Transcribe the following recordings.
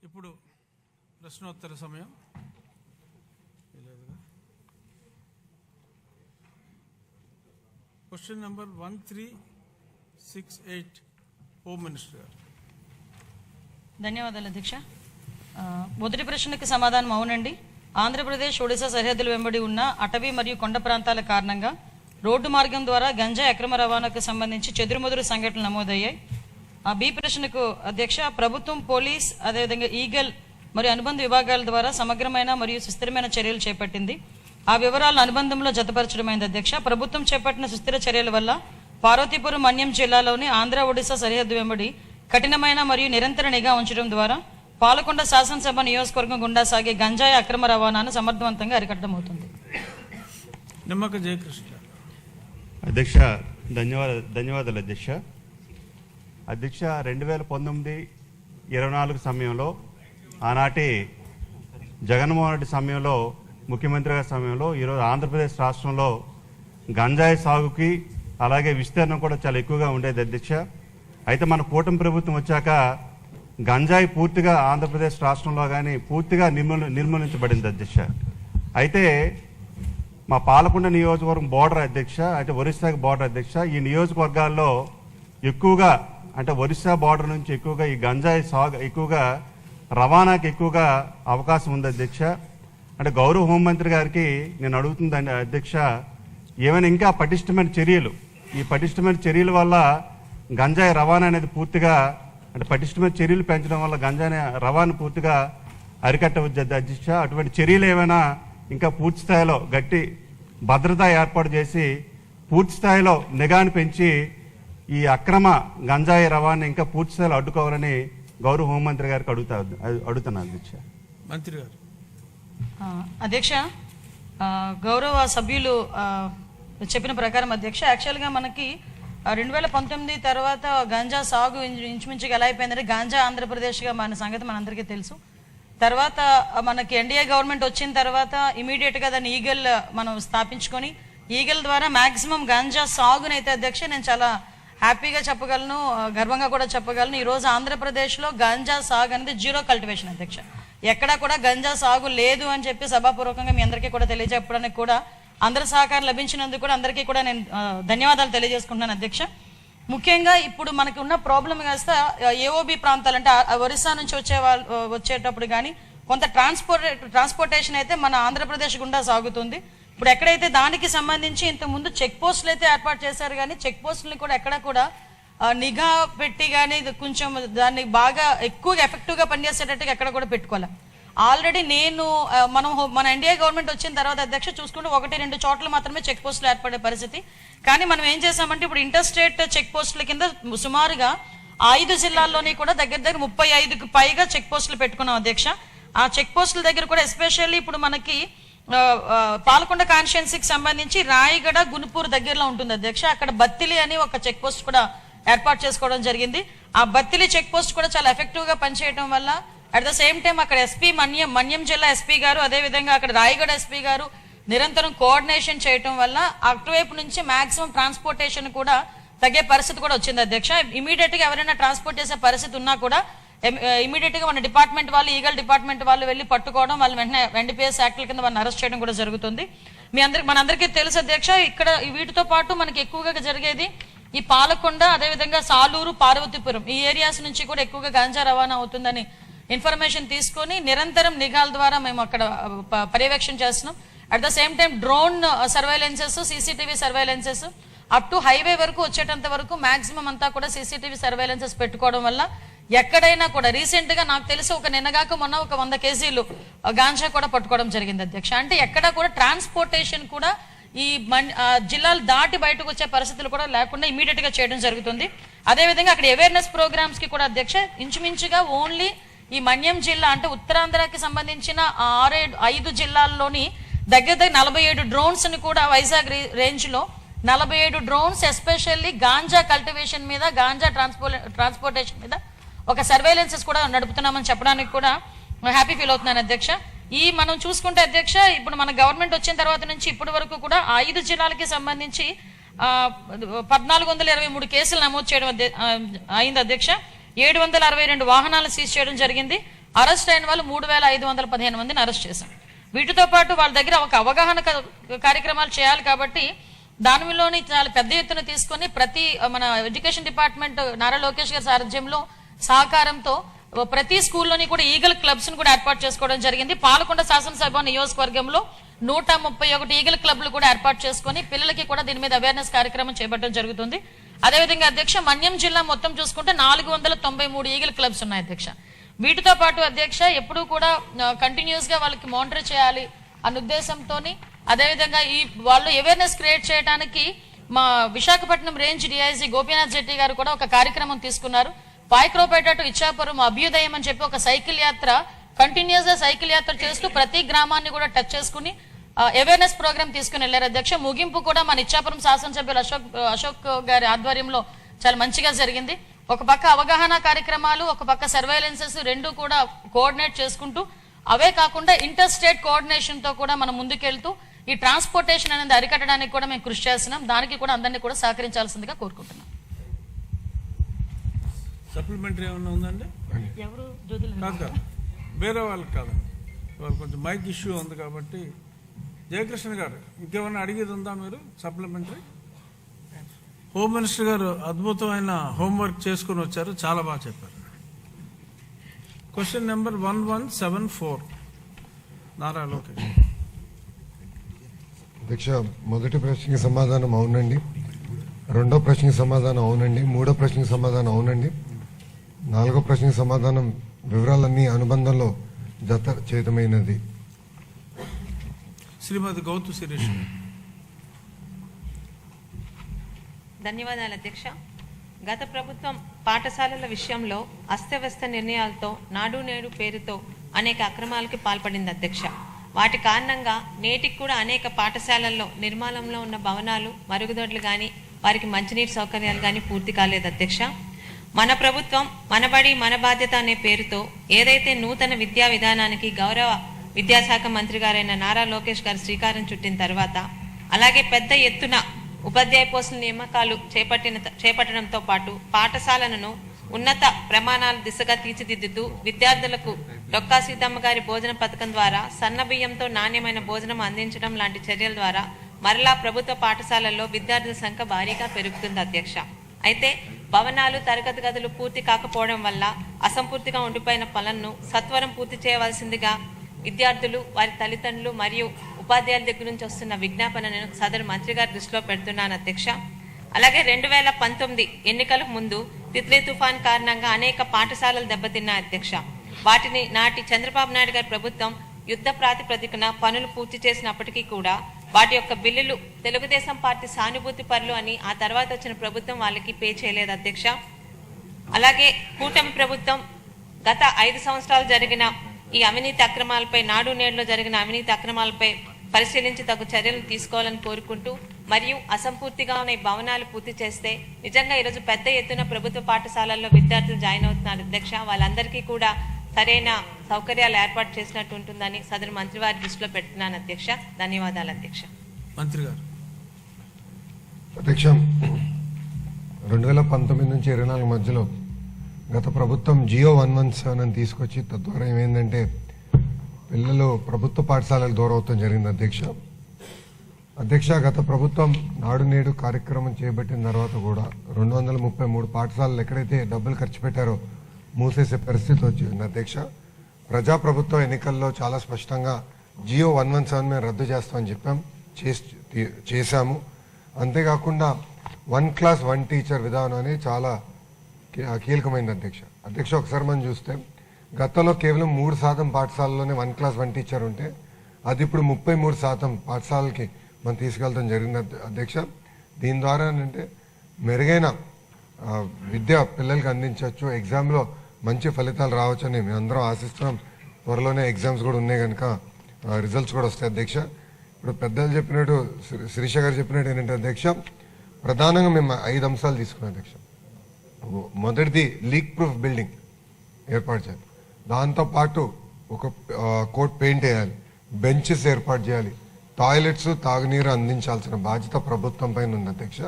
ఇప్పుడు ప్రశ్నోత్తర సమయం. Question number 1368 home minister గారు. ధన్యవాదాలు అధ్యక్ష. మొదటి ప్రశ్నకు సమాధానం అవునండి. ఆంధ్రప్రదేశ్ ఒడిశా సరిహద్దుల వెంబడి ఉన్న అటవీ మరియు కొండ ప్రాంతాల కారణంగా రోడ్డు మార్గం ద్వారా గంజాయి అక్రమ రవాణాకు సంబంధించి చెదురుమదురు సంఘటనలు నమోదయ్యాయి. బి ప్రశ్నకు అధ్యక్ష, ప్రభుత్వం, పోలీస్, అదేవిధంగా ఈగల్ మరియు అనుబంధ విభాగాల ద్వారా సమగ్రమైన మరియు సుస్థిరమైన చర్యలు చేపట్టింది. ఆ వివరాలను అనుబంధంలో జతపరచడమైంది అధ్యక్ష. ప్రభుత్వం చేపట్టిన సుస్థిర చర్యల వల్ల పార్వతీపురం, మన్యం జిల్లాలోని ఆంధ్ర ఒడిశా సరిహద్దు వెంబడి కఠినమైన మరియు నిరంతర నిఘా ఉంచడం ద్వారా పాలకొండ శాసనసభ నియోజకవర్గం గుండా సాగే గంజాయి అక్రమ రవాణాను సమర్థవంతంగా అరికట్టడం అవుతుంది. నిమ్మక జయకృష్ణ. అధ్యక్ష, ధన్యవాదాలు అధ్యక్ష. అధ్యక్ష, 2019-24 సమయంలో, ఆనాటి జగన్మోహన్ రెడ్డి సమయంలో, ముఖ్యమంత్రి గారి సమయంలో, ఈరోజు ఆంధ్రప్రదేశ్ రాష్ట్రంలో గంజాయి సాగుకి అలాగే విస్తీర్ణం కూడా చాలా ఎక్కువగా ఉండేది అధ్యక్ష. అయితే మన కూటమి ప్రభుత్వం వచ్చాక గంజాయి పూర్తిగా ఆంధ్రప్రదేశ్ రాష్ట్రంలో కానీ పూర్తిగా నిర్మూలించబడింది అధ్యక్ష. అయితే మా పాలకొండ నియోజకవర్గం బోర్డర్ అధ్యక్ష, అంటే ఒరిస్సాకి బోర్డర్ అధ్యక్ష, ఈ నియోజకవర్గాల్లో ఎక్కువగా, అంటే ఒరిస్సా బోర్డర్ నుంచి ఎక్కువగా ఈ గంజాయి సాగు ఎక్కువగా రవాణాకి ఎక్కువగా అవకాశం ఉంది అధ్యక్ష. అంటే గౌరవ హోంమంత్రి గారికి నేను అడుగుతుందండి అధ్యక్ష, ఏమైనా ఇంకా పటిష్టమైన చర్యలు, ఈ పటిష్టమైన చర్యల వల్ల గంజాయి రవాణా అనేది పూర్తిగా, అంటే పటిష్టమైన చర్యలు పెంచడం వల్ల గంజాయి రవాణా పూర్తిగా అరికట్టవచ్చు అధ్యక్ష. అటువంటి చర్యలు ఏమైనా ఇంకా పూర్తి స్థాయిలో గట్టి భద్రత ఏర్పాటు చేసి పూర్తి స్థాయిలో నిఘాను పెంచి ఈ అక్రమ గంజాయి రవాణా ఇంకా పూర్తి స్థాయిలో అడ్డుకోవాలని గౌరవ హోంమంత్రి గారికి అడుగుతున్నాను అధ్యక్ష. మంత్రి గారు. అధ్యక్ష, గౌరవ సభ్యులు చెప్పిన ప్రకారం అధ్యక్ష, యాక్చువల్గా మనకి 2019 తర్వాత గంజా సాగు ఇంచుమించుగా ఎలా అయిపోయిందంటే గంజా ఆంధ్రప్రదేశ్గా మన సంగతి మనందరికీ తెలుసు. తర్వాత మనకి ఎన్డీఏ గవర్నమెంట్ వచ్చిన తర్వాత ఇమీడియట్గా దాన్ని ఈగల్ మనం స్థాపించుకొని ఈగల్ ద్వారా మ్యాక్సిమం గంజా సాగునైతే అధ్యక్ష నేను చాలా హ్యాపీగా చెప్పగలను, గర్వంగా కూడా చెప్పగలను. ఈరోజు ఆంధ్రప్రదేశ్లో గంజా సాగు అనేది జీరో కల్టివేషన్ అధ్యక్ష. ఎక్కడా కూడా గంజా సాగు లేదు అని చెప్పి సభాపూర్వకంగా మీ అందరికీ కూడా తెలియజెప్పడానికి కూడా అందరి సహకారం లభించినందుకు కూడా అందరికీ కూడా నేను ధన్యవాదాలు తెలియజేసుకుంటున్నాను అధ్యక్ష. ముఖ్యంగా ఇప్పుడు మనకు ఉన్న ప్రాబ్లం కాస్త ఏఓబి ప్రాంతాలు, అంటే ఒరిస్సా నుంచి వచ్చేటప్పుడు కానీ కొంత ట్రాన్స్పోర్టేషన్ అయితే మన ఆంధ్రప్రదేశ్ గుండా సాగుతుంది. ఇప్పుడు ఎక్కడైతే దానికి సంబంధించి ఇంతకుముందు చెక్ పోస్టులు అయితే ఏర్పాటు చేశారు, కానీ చెక్ పోస్టులని కూడా ఎక్కడ కూడా నిఘా పెట్టి కానీ కొంచెం దాన్ని బాగా ఎక్కువగా ఎఫెక్టివ్గా పనిచేసేటట్టుగా ఎక్కడ కూడా పెట్టుకోవాలి. ఆల్రెడీ మన ఎన్డీఏ గవర్నమెంట్ వచ్చిన తర్వాత అధ్యక్ష చూసుకుంటే 1-2 చోట్ల మాత్రమే చెక్ పోస్టులు ఏర్పడే పరిస్థితి. కానీ మనం ఏం చేసామంటే ఇప్పుడు ఇంటర్ స్టేట్ చెక్ పోస్టుల కింద సుమారుగా 5 జిల్లాల్లోని కూడా దగ్గర 35కు పైగా చెక్ పోస్టులు పెట్టుకున్నాం అధ్యక్ష. ఆ చెక్ పోస్టుల దగ్గర కూడా ఎస్పెషల్లీ ఇప్పుడు మనకి పాలకొండ కాన్స్టిట్యుయెన్సీకి సంబంధించి రాయగడ, గునుపూర్ దగ్గరలో ఉంటుంది అధ్యక్ష. అక్కడ బత్తిలి అని ఒక చెక్ పోస్ట్ కూడా ఏర్పాటు చేసుకోవడం జరిగింది. ఆ బత్తిలి చెక్ పోస్ట్ కూడా చాలా ఎఫెక్టివ్ గా పనిచేయడం వల్ల అట్ ద సేమ్ టైం అక్కడ ఎస్పీ మన్యం జిల్లా ఎస్పీ గారు, అదేవిధంగా అక్కడ రాయగడ ఎస్పీ గారు నిరంతరం కోఆర్డినేషన్ చేయడం వల్ల అటువైపు నుంచి మాక్సిమం ట్రాన్స్పోర్టేషన్ కూడా తగ్గే పరిస్థితి కూడా వచ్చింది అధ్యక్ష. ఇమీడియట్ గా ఎవరైనా ట్రాన్స్పోర్ట్ చేసే పరిస్థితి ఉన్నా కూడా ఇమీడియట్ గా మన డిపార్ట్మెంట్ వాళ్ళు, ఈగల్ డిపార్ట్మెంట్ వాళ్ళు వెళ్ళి పట్టుకోవడం, వాళ్ళు వెంటనే ఎన్డీపీఎస్ యాక్ట్ల కింద వాళ్ళని అరెస్ట్ చేయడం కూడా జరుగుతుంది. మనందరికీ తెలుసు అధ్యక్ష, ఇక్కడ వీటితో పాటు మనకి ఎక్కువగా జరిగేది ఈ పాలకొండ, అదేవిధంగా సాలూరు, పార్వతీపురం ఈ ఏరియాస్ నుంచి కూడా ఎక్కువగా గాంజా రవాణా అవుతుందని ఇన్ఫర్మేషన్ తీసుకొని నిరంతరం నిఘాల ద్వారా మేము అక్కడ పర్యవేక్షణ చేస్తున్నాం. At the same time drone surveillances, CCTV surveillances up to highway వరకు వచ్చేటంత వరకు మాక్సిమం అంతా కూడా సీసీటీవీ సర్వైలెన్సెస్ పెట్టుకోవడం వల్ల ఎక్కడైనా కూడా రీసెంట్ గా నాకు తెలిసి ఒక నిన్నగాక మొన్న ఒక 100 కేజీలు గాంజా కూడా పట్టుకోవడం జరిగింది అధ్యక్ష. అంటే ఎక్కడ కూడా ట్రాన్స్పోర్టేషన్ కూడా ఈ జిల్లాలు దాటి బయటకు వచ్చే పరిస్థితులు కూడా లేకుండా ఇమీడియట్ గా చేయడం జరుగుతుంది. అదేవిధంగా అక్కడ అవేర్నెస్ ప్రోగ్రామ్స్ కి కూడా అధ్యక్ష ఇంచుమించుగా ఓన్లీ ఈ మన్యం జిల్లా అంటే ఉత్తరాంధ్రకి సంబంధించిన 5 జిల్లాల్లోని దగ్గర 47 డ్రోన్స్ ని కూడా వైజాగ్ రేంజ్ లో 47 డ్రోన్స్ ఎస్పెషల్లీ గాంజా కల్టివేషన్ మీద, గాంజా ట్రాన్స్పోర్టేషన్ మీద ఒక సర్వేలెన్సెస్ కూడా నడుపుతున్నామని చెప్పడానికి కూడా హ్యాపీ ఫీల్ అవుతున్నాను అధ్యక్ష. మనం చూసుకుంటే అధ్యక్ష, ఇప్పుడు మన గవర్నమెంట్ వచ్చిన తర్వాత నుంచి ఇప్పటి వరకు కూడా 5 జిల్లాలకి సంబంధించి 1423 కేసులు నమోదు చేయడం అయింది అధ్యక్ష. 762 వాహనాలను సీజ్ చేయడం జరిగింది. అరెస్ట్ అయిన వాళ్ళు 3515 మందిని అరెస్ట్ చేశాం. వీటితో పాటు వాళ్ళ దగ్గర ఒక అవగాహన కార్యక్రమాలు చేయాలి కాబట్టి దానిలోని చాలా పెద్ద ఎత్తున తీసుకొని ప్రతి మన ఎడ్యుకేషన్ డిపార్ట్మెంట్ నారా లోకేష్ గారి సారథ్యంలో సహకారంతో ప్రతి స్కూల్లోని కూడా ఈగల్ క్లబ్స్ ను కూడా ఏర్పాటు చేసుకోవడం జరిగింది. పాలకొండ శాసనసభ నియోజకవర్గంలో 131 ఈగల్ క్లబ్లు కూడా ఏర్పాటు చేసుకొని పిల్లలకి కూడా దీని మీద అవేర్నెస్ కార్యక్రమం చేపట్టడం జరుగుతుంది. అదేవిధంగా అధ్యక్ష, మన్యం జిల్లా మొత్తం చూసుకుంటే 493 ఈగల్ క్లబ్స్ ఉన్నాయి అధ్యక్ష. వీటితో పాటు అధ్యక్ష ఎప్పుడూ కూడా కంటిన్యూస్ గా వాళ్ళకి మానిటర్ చేయాలి అన్న ఉద్దేశంతో, అదేవిధంగా వాళ్ళు అవేర్నెస్ క్రియేట్ చేయడానికి మా విశాఖపట్నం రేంజ్ డిఐజీ గోపీనాథ్ జెట్టి గారు కూడా ఒక కార్యక్రమం తీసుకున్నారు. పాయక్రోపేట టు ఇచ్చాపురం అభ్యుదయం అని చెప్పి ఒక సైకిల్ యాత్ర, కంటిన్యూస్ గా సైకిల్ యాత్ర చేస్తూ ప్రతి గ్రామాన్ని కూడా టచ్ చేసుకుని అవేర్నెస్ ప్రోగ్రామ్ తీసుకుని వెళ్ళారు అధ్యక్ష. ముగింపు కూడా మన ఇచ్చాపురం శాసనసభ్యులు అశోక్ గారి ఆధ్వర్యంలో చాలా మంచిగా జరిగింది. ఒక పక్క అవగాహన కార్యక్రమాలు, ఒక పక్క సర్వేలెన్సెస్ రెండు కూడా కోఆర్డినేట్ చేసుకుంటూ, అవే కాకుండా ఇంటర్ స్టేట్ కోఆర్డినేషన్ తో కూడా మనం ముందుకెళ్తూ ఈ ట్రాన్స్పోర్టేషన్ అనేది అరికట్టడానికి కూడా మేము కృషి చేస్తున్నాం. దానికి కూడా అందరినీ కూడా సహకరించాల్సిందిగా కోరుకుంటున్నాం. సప్లిమెంటరీ ఏమన్నా ఉందండి? ఎవరు కాదు, వేరే వాళ్ళకి కాదండి, వాళ్ళు కొంచెం మైక్ ఇష్యూ ఉంది కాబట్టి. జయకృష్ణ గారు ఇంకేమన్నా అడిగేది ఉందా మీరు? సప్లిమెంటరీ. హోమ్ మినిస్టర్ గారు అద్భుతమైన హోంవర్క్ చేసుకుని వచ్చారు, చాలా బాగా చెప్పారు. Question number 1174 Nara Lokesh. అధ్యక్ష, మొదటి ప్రశ్నకి సమాధానం అవునండి, రెండో ప్రశ్నకి సమాధానం అవునండి, మూడో ప్రశ్నకి సమాధానం అవునండి, నాలుగో ప్రశ్నకి సమాధానం వివరాలన్నీ అనుబంధంలో జత చేతమైనది. శ్రీమతి గౌతు శిరీష్. ధన్యవాదాలు అధ్యక్ష. గత ప్రభుత్వం పాఠశాలల విషయంలో అస్తవ్యస్త నిర్ణయాలతో నాడు నేడు పేరుతో అనేక అక్రమాలకి పాల్పడింది అధ్యక్ష. వాటి కారణంగా నేటికి కూడా అనేక పాఠశాలల్లో నిర్మాణంలో ఉన్న భవనాలు, మరుగుదొడ్లు కానీ వారికి మంచినీటి సౌకర్యాలు కానీ పూర్తి కాలేదు అధ్యక్ష. మన ప్రభుత్వం మనబడి మన బాధ్యత అనే పేరుతో ఏదైతే నూతన విద్యా విధానానికి గౌరవ విద్యాశాఖ మంత్రి గారైన నారా లోకేష్ గారు శ్రీకారం చుట్టిన తర్వాత, అలాగే పెద్ద ఎత్తున ఉపాధ్యాయ పోస్టుల నియామకాలు చేపట్టడంతో పాటు పాఠశాలను ఉన్నత ప్రమాణాల దిశగా తీర్చిదిద్దుతూ విద్యార్థులకు డొక్కా సీతమ్మ గారి భోజన పథకం ద్వారా సన్న బియ్యంతో నాణ్యమైన భోజనం అందించడం లాంటి చర్యల ద్వారా మరలా ప్రభుత్వ పాఠశాలల్లో విద్యార్థుల సంఖ్య భారీగా పెరుగుతుంది అధ్యక్ష. అయితే భవనాలు, తరగతి గదులు పూర్తి కాకపోవడం వల్ల అసంపూర్తిగా ఉండిపోయిన పనులను సత్వరం పూర్తి చేయవలసిందిగా విద్యార్థులు, వారి తల్లిదండ్రులు మరియు ఉపాధ్యాయుల దగ్గర నుంచి వస్తున్న విజ్ఞాపనను సదరు మంత్రి గారి దృష్టిలో పెడుతున్నాను అధ్యక్ష. అలాగే 2019 ఎన్నికలకు ముందు తిత్లీ తుఫాన్ కారణంగా అనేక పాఠశాలలు దెబ్బతిన్నాయి అధ్యక్ష. వాటిని నాటి చంద్రబాబు నాయుడు గారి ప్రభుత్వం యుద్ధ ప్రాతిపదికన పనులు పూర్తి చేసినప్పటికీ కూడా వాటి యొక్క బిల్లులు తెలుగుదేశం పార్టీ సానుభూతి పరులు అని ఆ తర్వాత వచ్చిన ప్రభుత్వం వాళ్ళకి పే చేయలేదు అధ్యక్ష. అలాగే కూటమి ప్రభుత్వం గత 5 సంవత్సరాలు జరిగిన ఈ అవినీతి అక్రమాలపై, నాడు నేడులో జరిగిన అవినీతి అక్రమాలపై పరిశీలించి తగు చర్యలు తీసుకోవాలని కోరుకుంటూ, మరియు అసంపూర్తిగా ఉన్న ఈ భవనాలు పూర్తి చేస్తే నిజంగా ఈరోజు పెద్ద ఎత్తున ప్రభుత్వ పాఠశాలల్లో విద్యార్థులు జాయిన్ అవుతున్నారు అధ్యక్ష. వాళ్ళందరికీ కూడా సరైన సౌకర్యాలు ఏర్పాటు చేసినట్టు ఉంటుందని సదరు మంత్రి వారి దృష్టిలో పెడుతున్నాను అధ్యక్ష. ధన్యవాదాలు అధ్యక్ష. మంత్రి గారు. అధ్యక్ష, 2019 నుంచి 24 మధ్యలో గత ప్రభుత్వం జియో 117 అని తీసుకొచ్చి తద్వారా ఏమైందంటే పిల్లలు ప్రభుత్వ పాఠశాలలు దూరం అవుతాం జరిగింది అధ్యక్ష. గత ప్రభుత్వం నాడు నేడు కార్యక్రమం చేపట్టిన తర్వాత కూడా 233 పాఠశాలలు ఎక్కడైతే డబ్బులు ఖర్చు పెట్టారో మూసేసే పరిస్థితి వచ్చింది అధ్యక్ష. ప్రజాప్రభుత్వ ఎన్నికల్లో చాలా స్పష్టంగా జియో 117 మేము రద్దు చేస్తామని చెప్పాం, చేశాము. అంతేకాకుండా 1 క్లాస్ 1 టీచర్ విధానం అనేది చాలా కీలకమైంది అధ్యక్ష. ఒకసారి మనం చూస్తే గతంలో కేవలం 3% పాఠశాలలోనే 1 క్లాస్ 1 టీచర్ ఉంటే అది ఇప్పుడు 33% పాఠశాలకి మనం తీసుకెళ్తాం జరిగింది అధ్యక్ష. దీని ద్వారా ఏంటంటే మెరుగైన విద్య పిల్లలకి అందించవచ్చు, ఎగ్జామ్లో మంచి ఫలితాలు రావచ్చని మేము అందరం ఆశిస్తున్నాం. త్వరలోనే ఎగ్జామ్స్ కూడా ఉన్నాయి కనుక రిజల్ట్స్ కూడా వస్తాయి అధ్యక్ష. ఇప్పుడు పెద్దలు చెప్పినట్టు, శిరీష గారు చెప్పినట్టు ఏంటంటే అధ్యక్ష, ప్రధానంగా మేము 5 అంశాలు తీసుకున్నాం అధ్యక్ష. మొదటిది లీక్ ప్రూఫ్ బిల్డింగ్ ఏర్పాటు చేయాలి. దాంతోపాటు ఒక కోట్ పెయింట్ వేయాలి, బెంచెస్ ఏర్పాటు చేయాలి, టాయిలెట్స్, తాగునీరు అందించాల్సిన బాధ్యత ప్రభుత్వం పైన ఉంది అధ్యక్ష.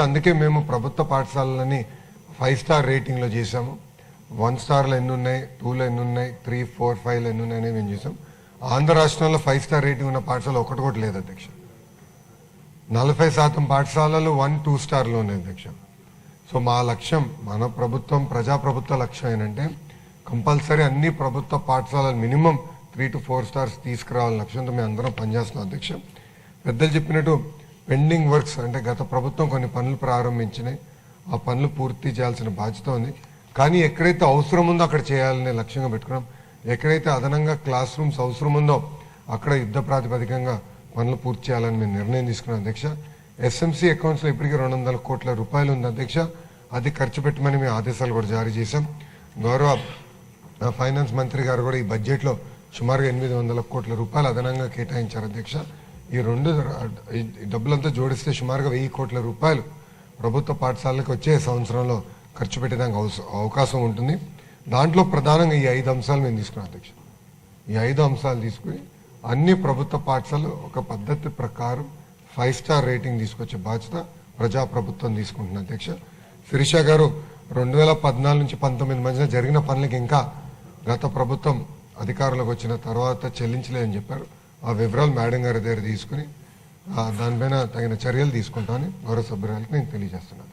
అందుకే మేము ప్రభుత్వ పాఠశాలలని 5 స్టార్ రేటింగ్లో చేశాము. 1 స్టార్లు ఎన్ని ఉన్నాయి, 2లో ఎన్ని ఉన్నాయి, 3, 4, 5లో ఎన్ని ఉన్నాయని మేము చూసాం. ఆంధ్ర రాష్ట్రంలో 5 స్టార్ రేటింగ్ ఉన్న పాఠశాల ఒకటి కూడా లేదు అధ్యక్ష. 40% పాఠశాలలు 1, 2 స్టార్లు ఉన్నాయి అధ్యక్ష. సో మా లక్ష్యం, మన ప్రభుత్వం ప్రజాప్రభుత్వ లక్ష్యం ఏంటంటే కంపల్సరీ అన్ని ప్రభుత్వ పాఠశాలలు మినిమం 3 to 4 స్టార్స్ తీసుకురావాలని లక్ష్యంతో మేము అందరం పనిచేస్తున్నాం అధ్యక్ష. పెద్దలు చెప్పినట్టు పెండింగ్ వర్క్స్ అంటే గత ప్రభుత్వం కొన్ని పనులు ప్రారంభించినాయి, ఆ పనులు పూర్తి చేయాల్సిన బాధ్యత ఉంది. కానీ ఎక్కడైతే అవసరం ఉందో అక్కడ చేయాలనే లక్ష్యంగా పెట్టుకున్నాం. ఎక్కడైతే అదనంగా క్లాస్ రూమ్స్ అవసరం ఉందో అక్కడ యుద్ధ ప్రాతిపదికంగా పనులు పూర్తి చేయాలని మేము నిర్ణయం తీసుకున్నాం అధ్యక్ష. ఎస్ఎంసీ అకౌంట్స్లో ఇప్పటికీ 200 కోట్ల రూపాయలు ఉంది అధ్యక్ష. అది ఖర్చు పెట్టమని మేము ఆదేశాలు కూడా జారీ చేశాం. గౌరవ ఫైనాన్స్ మంత్రి గారు కూడా ఈ బడ్జెట్లో సుమారుగా 800 కోట్ల రూపాయలు అదనంగా కేటాయించారు అధ్యక్ష. ఈ డబ్బులంతా జోడిస్తే సుమారుగా 1000 కోట్ల రూపాయలు ప్రభుత్వ పాఠశాలలకు వచ్చే సంవత్సరంలో ఖర్చు పెట్టడానికి అవకాశం ఉంటుంది. దాంట్లో ప్రధానంగా ఈ 5 అంశాలు మేము తీసుకున్నాం అధ్యక్ష. ఈ 5 అంశాలు తీసుకుని అన్ని ప్రభుత్వ పాఠశాలలు ఒక పద్ధతి ప్రకారం 5 స్టార్ రేటింగ్ తీసుకొచ్చే బాధ్యత ప్రజాప్రభుత్వం తీసుకుంటుంది అధ్యక్ష. శిరీష గారు 2014 నుంచి 19 మధ్యన జరిగిన పనులకి ఇంకా గత ప్రభుత్వం అధికారులకు వచ్చిన తర్వాత చెల్లించలేదని చెప్పారు. ఆ వివరాలు మేడం గారి దగ్గర తీసుకుని దానిపైన తగిన చర్యలు తీసుకుంటామని గౌరవ సభ్యురాలకు నేను తెలియజేస్తున్నాను.